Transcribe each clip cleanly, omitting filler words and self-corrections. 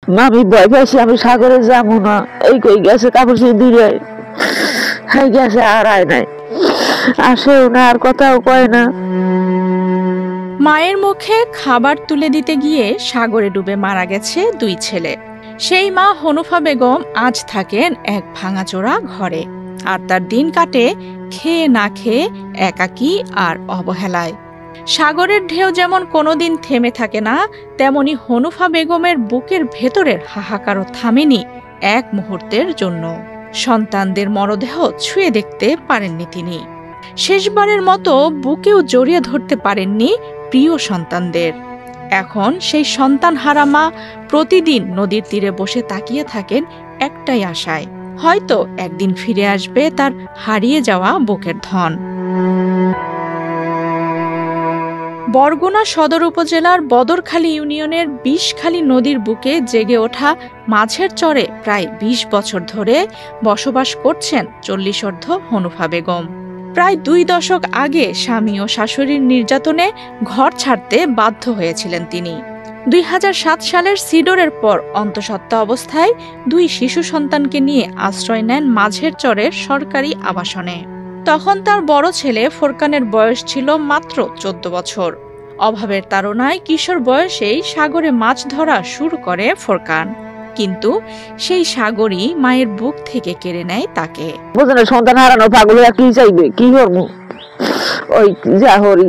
আমি ভয় পাইছি, আমি সাগরে যাবো না। এই কই গেছে কাপড় দিলে, হ্যাঁ গেছে, আর আয় নাই, আসেও না, আর কথাও কয় না। মায়ের মুখে খাবার তুলে দিতে গিয়ে সাগরে ডুবে মারা গেছে 2 ছেলে। সেই মা হনুফা বেগম আজ থাকেন এক ভাঙাচোরা ঘরে, আর তার দিন কাটে খেয়ে না খেয়ে, একাকী আর অবহেলায়। সাগরের ঢেউ যেমন কোনোদিন থেমে থাকে না, তেমনি হনুফা বেগমের বুকের ভেতরের হাহাকারও থামেনি এক মুহূর্তের জন্য। সন্তানদের মরদেহ ছুঁয়ে দেখতে পারেননি তিনি। শেষবারের মতো বুকেও জড়িয়ে ধরতে পারেননি প্রিয় সন্তানদের। এখন সেই সন্তান হারা মা প্রতিদিন নদীর তীরে বসে তাকিয়ে থাকেন একটাই আশায়, হয়তো একদিন ফিরে আসবে তার হারিয়ে যাওয়া বুকের ধন। বরগুনা সদর উপজেলার বদরখালী ইউনিয়নের বিষখালী নদীর বুকে জেগে ওঠা মাঝের চরে প্রায় 20 বছর ধরে বসবাস করছেন 40 হনুফা বেগম। প্রায় 2 দশক আগে স্বামী ও শাশুড়ির নির্যাতনে ঘর ছাড়তে বাধ্য হয়েছিলেন তিনি। 2007 সালের সিডরের পর অন্তঃসত্ত্বা অবস্থায় 2 শিশু সন্তানকে নিয়ে আশ্রয় নেন মাঝের চরের সরকারি আবাসনে। তখন তার বড় ছেলে ফোরকানের বয়স ছিল মাত্র 14 বছর। অভাবের তাড়নায় কিশোর বয়সেই সাগরে মাছ ধরা শুরু করে ফোরকান, কিন্তু সেই সাগরই মায়ের বুক থেকে কেড়ে নেয় তাকে। সন্তান হারানো পাগল কি চাইবে, কি করবো? ওই যা হরি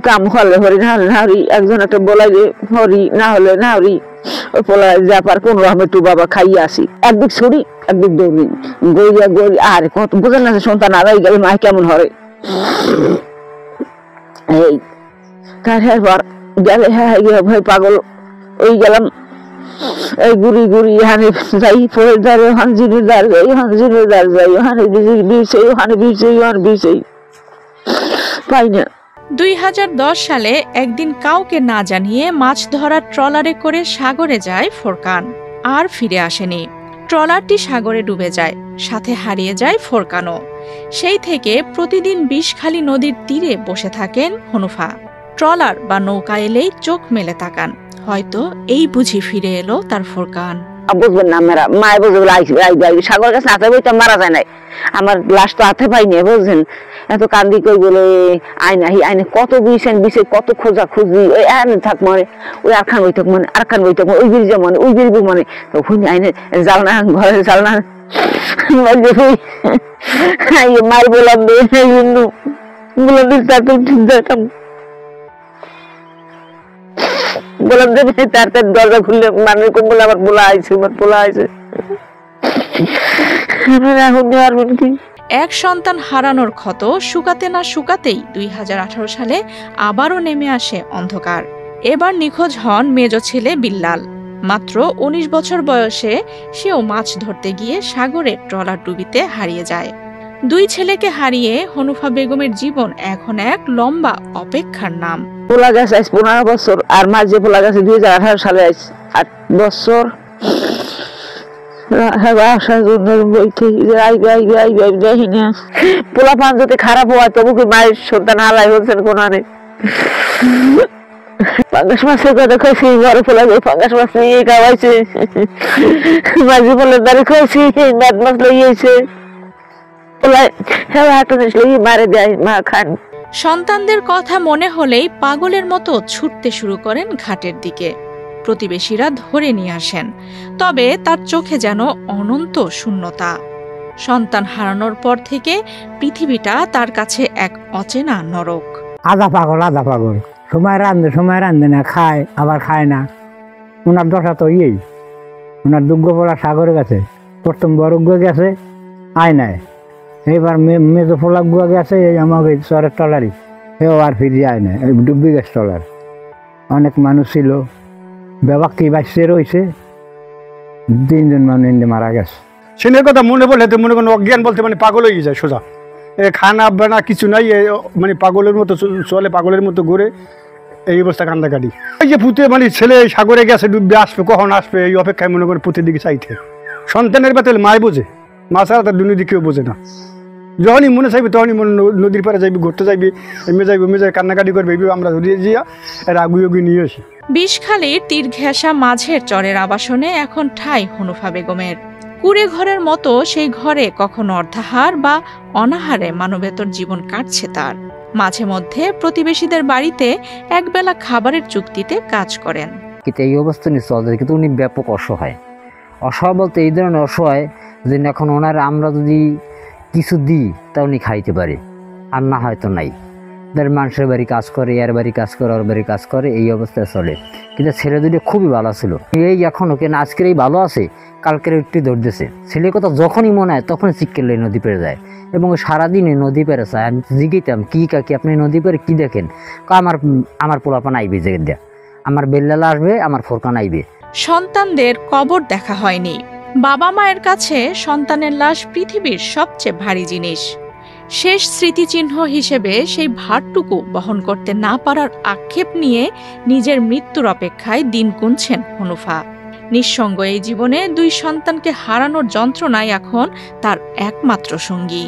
কাম হলে হরি, না হলে না হরি, একজন একটা বলাই যে হরি, না হলে না হরি, ওই পোলা যা পার কোন রকম একটু বাবা খাইয়ে আসি, একদিক ছড়ি একদিক দৌড়ি, গড়িয়া গড়ি, আর কত বোঝেন না সন্তান হারাই গেলে মায় কেমন হরে। এই তারপর গেলে হ্যাঁ ভয় পাগল ওই গেলাম, এই গুড়ি গুড়ি হানে যাই, ফোরের দ্বারে ওখানে জিনের দ্বার যাই, ওখানে জিনের দ্বার যাই, ওখানে বিরছে, ওখানে বিরছে, ওখানে বিরছে, পাই না। 2010 সালে একদিন কাউকে না জানিয়ে মাছ ধরার ট্রলারে করে সাগরে যায় ফোরকান, আর ফিরে আসেনি। ট্রলারটি সাগরে ডুবে যায়, সাথে হারিয়ে যায় ফোরকানও। সেই থেকে প্রতিদিন বিষখালী নদীর তীরে বসে থাকেন হনুফা। ট্রলার বা নৌকা এলেই চোখ মেলে তাকান, হয়তো এই বুঝি ফিরে এলো তার ফোরকান। বুঝবেন না মেরা মায় বুঝবে সাগর কাছে হাতে বই তো মারা যায় নাই, আমার লাশ তো হাতে পাইনি, বুঝছেন? এত কান্দি কই বলে আইন আহি আইনে কত বিষেন বিষে কত খোঁজা খুঁজি, ওই আইনে থাক মানে ওই আর খান বই থাক মানে আর খান বই থাক ওই বিরিজা মানে ওই বিরিব মানে তো হুনি আইনে জ্বালনা ঘরে জ্বালনা মার বললাম বললাম যেতাম, বললাম যে তার দরজা খুললে মানে বলে আবার বলা আইছে, বলা আইছে। এক সন্তান হারানোর ক্ষত শুকাতে না শুকাতেই 2018 সালে আবারও নেমে আসে অন্ধকার। এবার নিখোঁজ হন মেজ ছেলে বিল্লাল। মাত্র 19 বছর বয়সে সেও মাছ ধরতে গিয়ে সাগরে ট্রলার ডুবিতে হারিয়ে যায়। 2 ছেলেকে হারিয়ে হনুফা বেগমের জীবন এখন এক লম্বা অপেক্ষার নাম। পোলা গাছ আইস 15 বছর, আর মাঝে পোলা গাছে 2018 সালে আইস 8 বছর। পোলা পান যদি খারাপ হয় তবু কি মায়ের সন্তান হালাই হচ্ছেন কোন আনে। পাঙ্গাস মাছের কথা খাইছি, বড় পোলা পাঙ্গাস মাছ নিয়ে খাওয়াইছে, মাঝে পোলার দ্বারে খাইছি, মাছ মাছ লইয়েছে, পোলা হ্যাঁ হাঁটা নিয়ে মারে দেয়, মা খান। সন্তানদের কথা মনে হলেই পাগলের মতো ছুটতে শুরু করেন ঘাটের দিকে। প্রতিবেশীরা ধরে নিয়ে আসেন, তবে তার চোখে যেন অনন্ত শূন্যতা। সন্তান হারানোর পর থেকে পৃথিবীটা তার কাছে এক অচেনা নরক। আধা পাগল সময় রান্ধে না, খায় আবার খায় না। ওনার দশা তো ওনার দুর্গ পোলা সাগরে গেছে, প্রথম বড় গুয়া গেছে আয় নাই, এইবার মেজো পোলা গুয়া গেছে আমাকে চরের টলারি, এও আর ফিরিয়ে আয় নাই, ডুবি গেছে টলার। অনেক মানুষ ছিল, ব্যবাক্তি বাঁচতে রয়েছে, 3 জন মানুষ মারা গেছে। সেনের কথা মনে বলে মনে করেন অজ্ঞান বলতে মানে পাগল হয়ে যায় সোজা, খানা বানা কিছু নাই, মানে পাগলের মতো চলে, পাগলের মতো ঘুরে, এই অবস্থা কান্দাকাটি। এই যে পুঁতে মানে ছেলে সাগরে গেছে ডুববে, আসবে কখন আসবে এই অপেক্ষায় মনে করে পুঁতের দিকে চাইতে। সন্তানের বেতালে মায় বোঝে, মা ছাড়া তার দুনিয়া দিকেও বোঝে না। যখনই মনে চাইবে তখনই মনে নদীর পাড়ে যাইবে, ঘুরতে যাইবে, মেজাইবে কান্নাকাটি করবে, আমরা ধরিয়ে দিয়া এর আগুয়ে নিয়ে আসি। বিষখালীর তীর ঘেঁষা মাঝের চরের আবাসনে এখন ঠাঁই হনুফা বেগমের। কুড়ে ঘরের মতো সেই ঘরে কখনো অর্ধাহার বা অনাহারে মানবেতর জীবন কাটছে তার। মাঝে মধ্যে প্রতিবেশীদের বাড়িতে একবেলা খাবারের চুক্তিতে কাজ করেন। কিন্তু এই অবস্থা নিয়ে চলতে কিন্তু উনি ব্যাপক অসহায় বলতে এই ধরনের অসহায় যে এখন ওনার আমরা যদি কিছু দিই তা উনি খাইতে পারে, আর না হয়তো নাই। তাদের মানুষের বাড়ি কাজ করে, এর বাড়ি কাজ করে, ওর বাড়ি কাজ করে, এই অবস্থায় চলে। কিন্তু ছেলে দুটো খুবই ভালো ছিল। এই এখনও কেন আজকের এই ভালো আছে, কালকের একটু ধরতেছে। ছেলের কথা যখনই মনে হয় তখনই চিক্কেলে নদী পেরে যায় এবং সারাদিনে নদী পেরে চায়। আমি জিজ্ঞাইতাম কি কাকি আপনি নদী পেরে কি দেখেন? আমার পোলাপান আইবে জেগে দেয়া, আমার বেল্লালা আসবে, আমার ফোরকান আইবে। সন্তানদের কবর দেখা হয়নি। বাবা মায়ের কাছে সন্তানের লাশ পৃথিবীর সবচেয়ে ভারী জিনিস। শেষ স্মৃতিচিহ্ন হিসেবে সেই ভারটুকু বহন করতে না পারার আক্ষেপ নিয়ে নিজের মৃত্যুর অপেক্ষায় দিন গুনছেন হনুফা। নিঃসঙ্গ এই জীবনে দুই সন্তানকে হারানোর যন্ত্রণাই এখন তার একমাত্র সঙ্গী।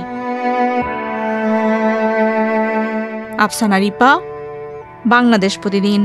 আফসানা রিপা, বাংলাদেশ প্রতিদিন।